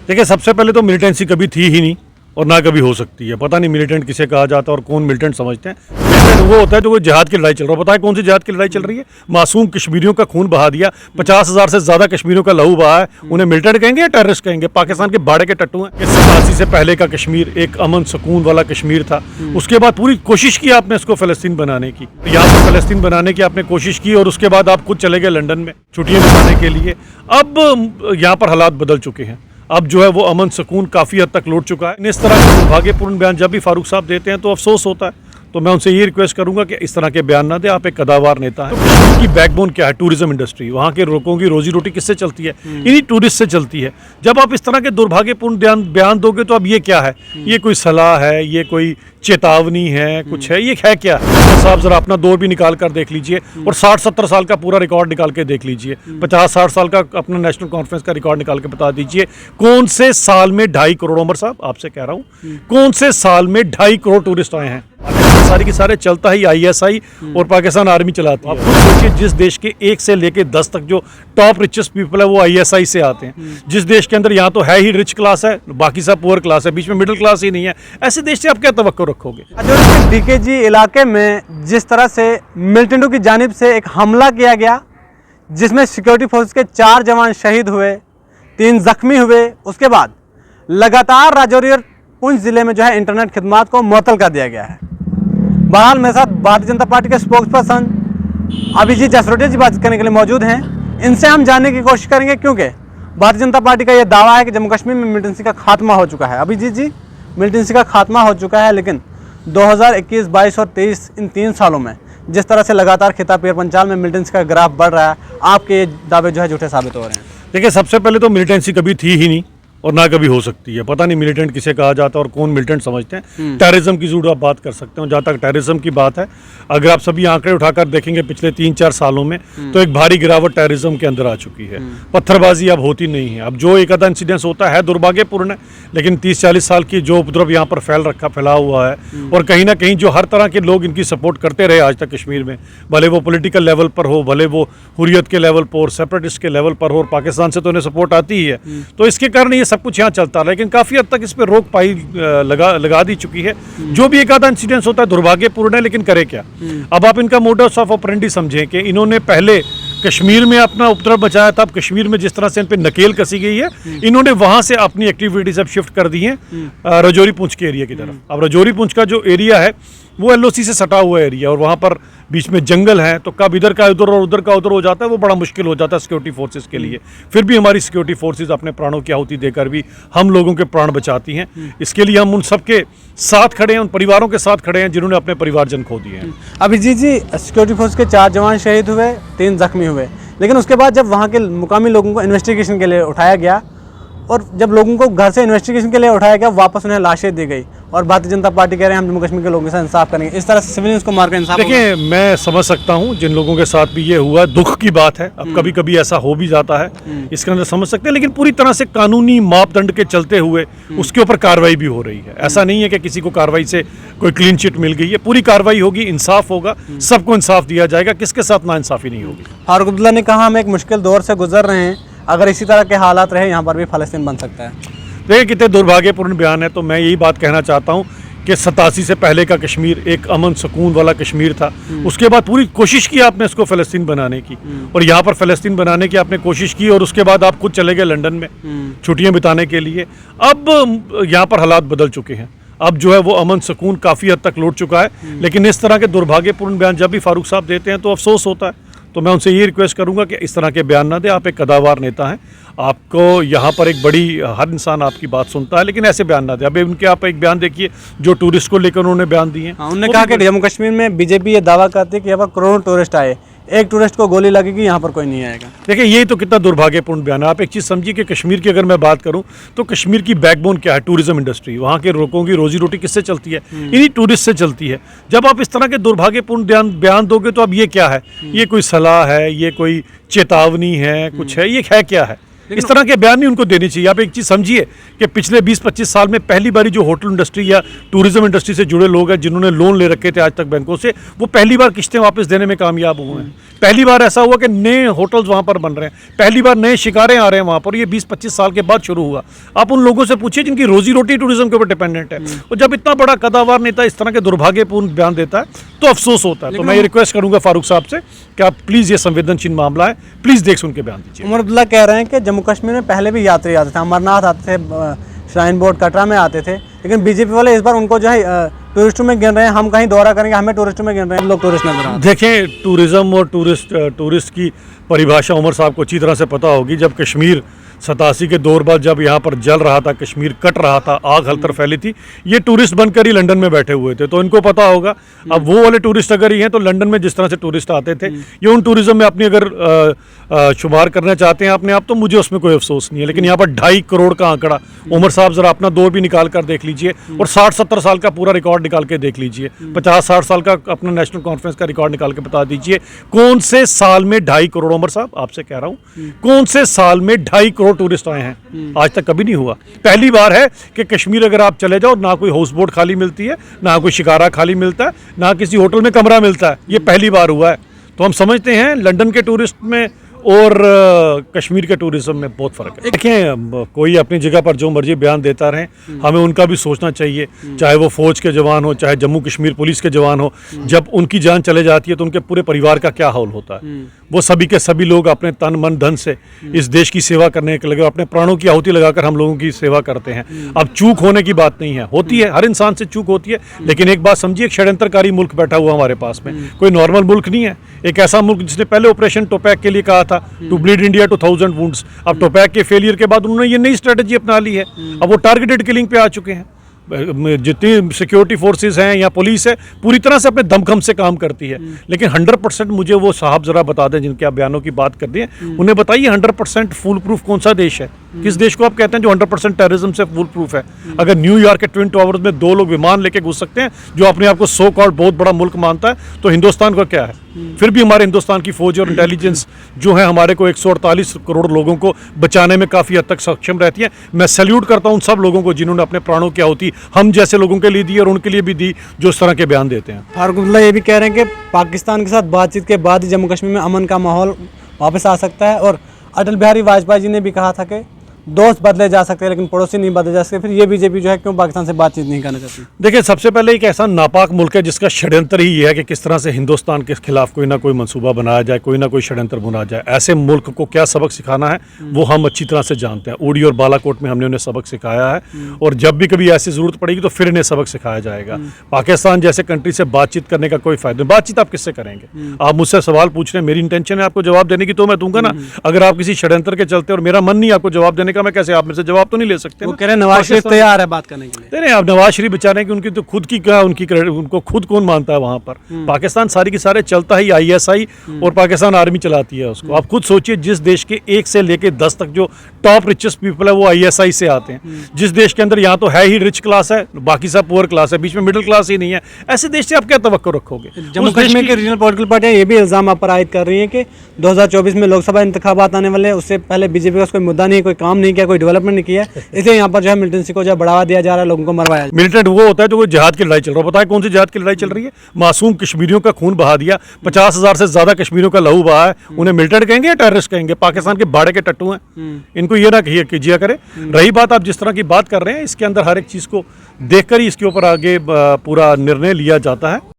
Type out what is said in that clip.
देखिए, सबसे पहले तो मिलिटेंसी कभी थी ही नहीं और ना कभी हो सकती है। पता नहीं मिलिटेंट किसे कहा जाता है और कौन मिलिटेंट समझते हैं। मिलिटेंट वो होता है जो जिहाद की लड़ाई चल रहा है। पता है कौन सी जिहाद की लड़ाई चल रही है? मासूम कश्मीरियों का खून बहा दिया, 50,000 से ज्यादा कश्मीरियों का लहू बहा है। उन्हें मिलिटेंट कहेंगे या टेररिस्ट कहेंगे? पाकिस्तान के बाड़े के टट्टू हैं। 87 से पहले का कश्मीर एक अमन सुकून वाला कश्मीर था। उसके बाद पूरी कोशिश की आपने इसको फलस्तीन बनाने की, यहाँ पर फलस्तीन बनाने की आपने कोशिश की और उसके बाद आप खुद चले गए लंदन में छुट्टियां बिताने के लिए। अब यहाँ पर हालात बदल चुके हैं। अब जो है वो अमन सुकून काफ़ी हद तक लौट चुका है। इस तरह के दुर्भाग्यपूर्ण बयान जब भी फारूक साहब देते हैं तो अफसोस होता है। तो मैं उनसे ये रिक्वेस्ट करूंगा कि इस तरह के बयान ना दे। आप एक कदावार नेता हैं। तो कश्मीर की बैकबोन क्या है? Tourism industry. वहाँ के लोगों की रोजी रोटी किससे चलती है? इन्हीं टूरिस्ट से चलती है। जब आप इस तरह के दुर्भाग्यपूर्ण बयान दोगे तो अब ये क्या है? ये कोई सलाह है? ये कोई चेतावनी है? कुछ है? ये है क्या? तो साहब जरा अपना दौर भी निकाल कर देख लीजिए और 60-70 साल का पूरा रिकॉर्ड निकाल के देख लीजिए। 50-60 साल का अपना नेशनल कॉन्फ्रेंस का रिकॉर्ड निकाल के बता दीजिए कौन से साल में 2.5 करोड़, उमर साहब आपसे कह रहा हूँ, कौन से साल में 2.5 करोड़ टूरिस्ट आए हैं? सारी की सारे चलता ही ISI और पाकिस्तान आर्मी चलाती है। आप खुद सोचिए, जिस देश के 1 से लेके 10 तक जो टॉप रिचेस्ट पीपल है वो ISI से आते हैं। जिस देश के अंदर यहाँ तो है ही रिच क्लास है, बाकी सब पुअर क्लास है, बीच में मिडिल क्लास ही नहीं है, ऐसे देश से आप क्या तवक्को रखोगे? DKG इलाके में जिस तरह से मिलिटेंटों की जानिब से एक हमला किया गया, जिसमें सिक्योरिटी फोर्स के 4 जवान शहीद हुए, 3 जख्मी हुए, उसके बाद लगातार राजौरी और पुंछ जिले में जो है इंटरनेट खिदमात को मुअत्तल कर दिया गया है। बहरहाल मेरे साथ भारतीय जनता पार्टी के स्पोक्स पर्सन अभिजीत जसरोटिया जी बात करने के लिए मौजूद हैं। इनसे हम जानने की कोशिश करेंगे, क्योंकि भारतीय जनता पार्टी का यह दावा है कि जम्मू कश्मीर में मिलिटेंसी का खात्मा हो चुका है। अभिजीत जी, मिलिटेंसी का खात्मा हो चुका है, लेकिन 2021, 22 और 23 इन 3 सालों में जिस तरह से लगातार खिताब पेर पंचाल में मिलिटेंसी का ग्राफ बढ़ रहा है, आपके ये दावे जो है झूठे साबित हो रहे हैं। देखिए, सबसे पहले तो मिलिटेंसी कभी थी ही नहीं और ना कभी हो सकती है। पता नहीं मिलिटेंट किसे कहा जाता है और कौन मिलिटेंट समझते हैं। टेररिज्म की जरूर आप बात कर सकते हो। जहाँ तक टेररिज्म की बात है, अगर आप सभी आंकड़े उठाकर देखेंगे पिछले 3-4 सालों में, तो एक भारी गिरावट टेररिज्म के अंदर आ चुकी है। पत्थरबाजी अब होती नहीं है। अब जो एक आधा इंसिडेंस होता है दुर्भाग्यपूर्ण है, लेकिन 30-40 साल की जो उपद्रव यहाँ पर फैला हुआ है, और कहीं ना कहीं जो हर तरह के लोग इनकी सपोर्ट करते रहे आज तक कश्मीर में, भले वो पॉलिटिकल लेवल पर हो, भले वो हुर्रियत के लेवल पर और सेपरेटिस्ट के लेवल पर हो, और पाकिस्तान से तो उन्हें सपोर्ट आती ही है। तो इसके कारण ये सब कुछ यहाँ चलता है, लेकिन काफ़ी हद तक इस पर रोक पाई लगा दी चुकी है। जो भी एक आधा इंसिडेंस होता है दुर्भाग्यपूर्ण है, लेकिन करे क्या? अब आप इनका मोडस ऑफ ऑपरेंडी समझें कि इन्होंने पहले कश्मीर में अपना उपद्रव बचाया था। अब कश्मीर में जिस तरह से इन पे नकेल कसी गई है, इन्होंने वहां से अपनी एक्टिविटीज अब शिफ्ट कर दी हैं राजौरी पुंछ के एरिया की तरफ। अब राजौरी पुंछ का जो एरिया है वो LOC से सटा हुआ एरिया, और वहाँ पर बीच में जंगल है, तो कब इधर का उधर और उधर का उधर हो जाता है, वो बड़ा मुश्किल हो जाता है सिक्योरिटी फोर्सेस के लिए। फिर भी हमारी सिक्योरिटी फोर्सेस अपने प्राणों की आहुति देकर भी हम लोगों के प्राण बचाती हैं। इसके लिए हम उन सबके साथ खड़े हैं, उन परिवारों के साथ खड़े हैं जिन्होंने अपने परिवारजन खो दिए हैं। अभिजीत जी, सिक्योरिटी फोर्स के 4 जवान शहीद हुए, 3 जख्मी हुए, लेकिन उसके बाद जब वहाँ के मुकामी लोगों को इन्वेस्टिगेशन के लिए उठाया गया, और जब लोगों को घर से इन्वेस्टिगेशन के लिए उठाया गया, वापस उन्हें लाशें दी गई, और भारतीय जनता पार्टी कह रहे हैं हम जम्मू कश्मीर के लोगों के साथ इंसाफ करेंगे। इस तरह से सिविलियंस को मारकर इंसाफ। देखिए, मैं समझ सकता हूँ जिन लोगों के साथ भी ये हुआ, दुख की बात है। अब कभी कभी ऐसा हो भी जाता है, इसके अंदर समझ सकते हैं, लेकिन पूरी तरह से कानूनी मापदंड के चलते हुए उसके ऊपर कार्रवाई भी हो रही है। ऐसा नहीं है कि किसी को कार्रवाई से कोई क्लीन चिट मिल गई है। पूरी कार्रवाई होगी, इंसाफ होगा, सबको इंसाफ दिया जाएगा, किसके साथ नाइंसाफी नहीं होगी। फारूक अब्दुल्ला ने कहा हम एक मुश्किल दौर से गुजर रहे हैं, अगर इसी तरह के हालात रहे यहाँ पर भी फलस्तीन बन सकता है। देखिए, कितने दुर्भाग्यपूर्ण बयान है। तो मैं यही बात कहना चाहता हूँ कि 87 से पहले का कश्मीर एक अमन सुकून वाला कश्मीर था। उसके बाद पूरी कोशिश की आपने इसको फलस्तीन बनाने की, और यहाँ पर फलस्तीन बनाने की आपने कोशिश की, और उसके बाद आप खुद चले गए लंदन में छुट्टियां बिताने के लिए। अब यहाँ पर हालात बदल चुके हैं। अब जो है वो अमन सुकून काफ़ी हद तक लौट चुका है, लेकिन इस तरह के दुर्भाग्यपूर्ण बयान जब भी फारूक साहब देते हैं तो अफसोस होता है। तो मैं उनसे ये रिक्वेस्ट करूंगा कि इस तरह के बयान ना दे। आप एक कदावार नेता हैं, आपको यहाँ पर एक बड़ी, हर इंसान आपकी बात सुनता है, लेकिन ऐसे बयान ना दे। अभी उनके आप एक बयान देखिए जो टूरिस्ट को लेकर उन्होंने बयान दिए। उन्होंने कहा कि जम्मू कश्मीर में बीजेपी ये दावा करती है कि यहाँ पर करोड़ों टूरिस्ट आए, एक टूरिस्ट को गोली लगेगी, यहाँ पर कोई नहीं आएगा। देखिए, ये तो कितना दुर्भाग्यपूर्ण बयान है। आप एक चीज़ समझिए कि कश्मीर की अगर मैं बात करूं तो कश्मीर की बैकबोन क्या है? Tourism industry. वहाँ के लोगों की रोजी रोटी किससे चलती है? इन्हीं टूरिस्ट से चलती है। जब आप इस तरह के दुर्भाग्यपूर्ण बयान दोगे तो अब ये क्या है? ये कोई सलाह है? ये कोई चेतावनी है? कुछ है? ये है क्या है? इस तरह के बयान नहीं उनको देने चाहिए। आप एक चीज़ समझिए कि पिछले 20-25 साल में पहली बारी जो होटल इंडस्ट्री या टूरिज्म इंडस्ट्री से जुड़े लोग हैं जिन्होंने लोन ले रखे थे आज तक बैंकों से, वो पहली बार किस्तें वापस देने में कामयाब हुए हैं। पहली बार ऐसा हुआ कि नए होटल्स वहाँ पर बन रहे हैं, पहली बार नए शिकारे आ रहे हैं वहाँ पर। ये 20-25 साल के बाद शुरू हुआ। आप उन लोगों से पूछिए जिनकी रोजी रोटी टूरिज्म के ऊपर डिपेंडेंट है, और जब इतना बड़ा कदावर नेता इस तरह के दुर्भाग्यपूर्ण बयान देता है तो अफसोस होता है। तो मैं ये रिक्वेस्ट करूंगा फारूक साहब से कि आप प्लीज़, ये संवेदनशील मामला है, प्लीज़ देख सुन के बयान दीजिए। उमर अब्दुल्ला कह रहे हैं कि जम्मू कश्मीर में पहले भी यात्री आते थे, अमरनाथ आते थे, श्राइन बोर्ड कटरा में आते थे, लेकिन बीजेपी वाले इस बार उनको जो है टूरिस्टों में गिन रहे हैं। हम कहीं दौरा करेंगे, हमें टूरिस्टों में गिन रहे हैं, हम लोग टूरिस्ट नजर आ रहे हैं। देखें, टूरिज्म और टूरिस्ट की परिभाषा उमर साहब को अच्छी तरह से पता होगी। जब कश्मीर 87 के दौर बाद जब यहाँ पर जल रहा था, कश्मीर कट रहा था, आग हलतर फैली थी, ये टूरिस्ट बनकर ही लंदन में बैठे हुए थे, तो इनको पता होगा। अब वो वाले टूरिस्ट अगर ही हैं तो लंदन में जिस तरह से टूरिस्ट आते थे, ये उन टूरिज्म में अपनी अगर शुमार करना चाहते हैं अपने आप, तो मुझे उसमें कोई अफसोस नहीं है। लेकिन यहाँ पर 2.5 करोड़ का आंकड़ा, उमर साहब जरा अपना दौर भी निकाल कर देख लीजिए और 60-70 साल का पूरा रिकॉर्ड निकाल के देख लीजिए, 50-60 साल का अपना नेशनल कॉन्फ्रेंस का रिकॉर्ड निकाल के बता दीजिए कौन से साल में 2.5 करोड़, उमर साहब आपसे कह रहा हूँ, कौन से साल में 2.5 करोड़ टूरिस्ट आए हैं? आज तक कभी नहीं हुआ। पहली बार है कि कश्मीर अगर आप चले जाओ, ना कोई हाउस बोट खाली मिलती है, ना कोई शिकारा खाली मिलता है, ना किसी होटल में कमरा मिलता है। ये पहली बार हुआ है। तो हम समझते हैं लंदन के टूरिस्ट में और कश्मीर के टूरिज्म में बहुत फ़र्क है। देखें, कोई अपनी जगह पर जो मर्जी बयान देता रहे, हमें उनका भी सोचना चाहिए, चाहे वो फौज के जवान हो, चाहे जम्मू कश्मीर पुलिस के जवान हो। जब उनकी जान चले जाती है तो उनके पूरे परिवार का क्या हाल होता है। वो सभी के सभी लोग अपने तन मन धन से इस देश की सेवा करने के लगे, अपने प्राणों की आहुति लगाकर हम लोगों की सेवा करते हैं। अब चूक होने की बात नहीं है, होती है, हर इंसान से चूक होती है, लेकिन एक बात समझिए, एक षड्यंत्रकारी मुल्क बैठा हुआ हमारे पास में, कोई नॉर्मल मुल्क नहीं है। एक ऐसा मुल्क जिसने पहले ऑपरेशन टोपैक के लिए कहा था to bleed India to 1000 wounds, अब टोपैक के फेलियर के बाद उन्होंने ये नई स्ट्रेटजी अपना ली है। अब वो टारगेटेड किलिंग पे आ चुके हैं। जितनी सिक्योरिटी फोर्सेस हैं या पुलिस है, पूरी तरह से अपने दमखम से काम करती है। लेकिन 100% मुझे वो साहब जरा बता दें जिनके आप बयानों की बात कर रहे हैं, उन्हें बताइए 100% फूल प्रूफ कौन सा देश है? किस देश को आप कहते हैं जो 100% टेररिज्म से फूल प्रूफ है? अगर न्यूयॉर्क के ट्विन टावर्स में 2 लोग विमान लेके घुस सकते हैं, जो अपने आप को सो कॉल्ड बहुत बड़ा मुल्क मानता है, तो हिंदुस्तान का क्या है? फिर भी हमारे हिंदुस्तान की फौज और इंटेलिजेंस जो है हमारे को 148 करोड़ लोगों को बचाने में काफ़ी हद तक सक्षम रहती है। मैं सैल्यूट करता हूं उन सब लोगों को जिन्होंने अपने प्राणों की आहुति हम जैसे लोगों के लिए दी और उनके लिए भी दी जो इस तरह के बयान देते हैं। फारूक अब्दुल्ला ये भी कह रहे हैं कि पाकिस्तान के साथ बातचीत के बाद ही जम्मू कश्मीर में अमन का माहौल वापस आ सकता है, और अटल बिहारी वाजपेयी जी ने भी कहा था कि दोस्त बदले जा सकते हैं लेकिन पड़ोसी नहीं बदले जा सकते। फिर ये बीजेपी जो है क्यों पाकिस्तान से बातचीत नहीं करना चाहती? देखिए, सबसे पहले एक ऐसा नापाक मुल्क है जिसका षड्यंत्र ही ये है कि किस तरह से हिंदुस्तान के खिलाफ कोई ना कोई मंसूबा बनाया जाए, कोई ना कोई षड्यंत्र बनाया जाए। ऐसे मुल्क को क्या सबक सिखाना है वो हम अच्छी तरह से जानते हैं। उड़ी और बालाकोट में हमने उन्हें सबक सिखाया है, और जब भी कभी ऐसी जरूरत पड़ेगी तो फिर इन्हें सबक सिखाया जाएगा। पाकिस्तान जैसे कंट्री से बातचीत करने का कोई फायदा नहीं। बातचीत आप किससे करेंगे? आप मुझसे सवाल पूछ रहे हैं, मेरी इंटेंशन है आपको जवाब देने की, तो मैं दूंगा ना। अगर आप किसी षड्यंत्र के चलते, और मेरा मन नहीं आपको जवाब देने का, मैं कैसे आप मेरे से जवाब तो नहीं ले सकते। वो कह रहे हैं नवाज शरीफ तैयार है बात करने के लिए। नहीं, अब नवाज शरीफ बेचारे की उनकी तो खुद की क्या, उनको खुद कौन मानता है वहां पर? पाकिस्तान सारी की सारे चलता ही ISI और पाकिस्तान आर्मी चलाती है उसको। आप खुद सोचिए, जिस देश के 1 से लेके 10 तक जो टॉप रिचेस्ट पीपल है वो ISI से आते हैं। जिस देश के अंदर यहाँ तो है ही रिच क्लास है, बाकी सब पुअर क्लास है, बीच में मिडिल क्लास ही नहीं है, ऐसे देश से आप क्या तवक्को रखोगे? जम्मू कश्मीर के रीजनल पॉलिटिकल पार्टियां ये भी इल्जाम आप पर आयद कर रही है कि 2024 में लोकसभा इंतखाबात आने वाले हैं, उससे पहले बीजेपी का कोई मुद्दा नहीं, कोई काम नहीं किया, कोई डेवलपमेंट नहीं किया, इसलिए यहाँ पर जो है मिलिटेंसी को जो है बढ़ावा दिया जा रहा है, लोगों को मरवाया। मिलिटेंट वो होता है जो कोई जिहाद की लड़ाई चल रहा है। बताए कौन सी जिहाद की लड़ाई चल रही है? मासूम कश्मीरियों का खून बहा दिया, 50,000 से ज्यादा कश्मीरियों का लहू बहा है। उन्हें मिलिटेंट कहेंगे या टेररिस्ट कहेंगे? पाकिस्तान के बाड़े के टट्टू हैं, इनको ये ना कीजिए करे। रही बात आप जिस तरह की बात कर रहे हैं, इसके अंदर हर एक चीज को देखकर ही इसके ऊपर आगे पूरा निर्णय लिया जाता है।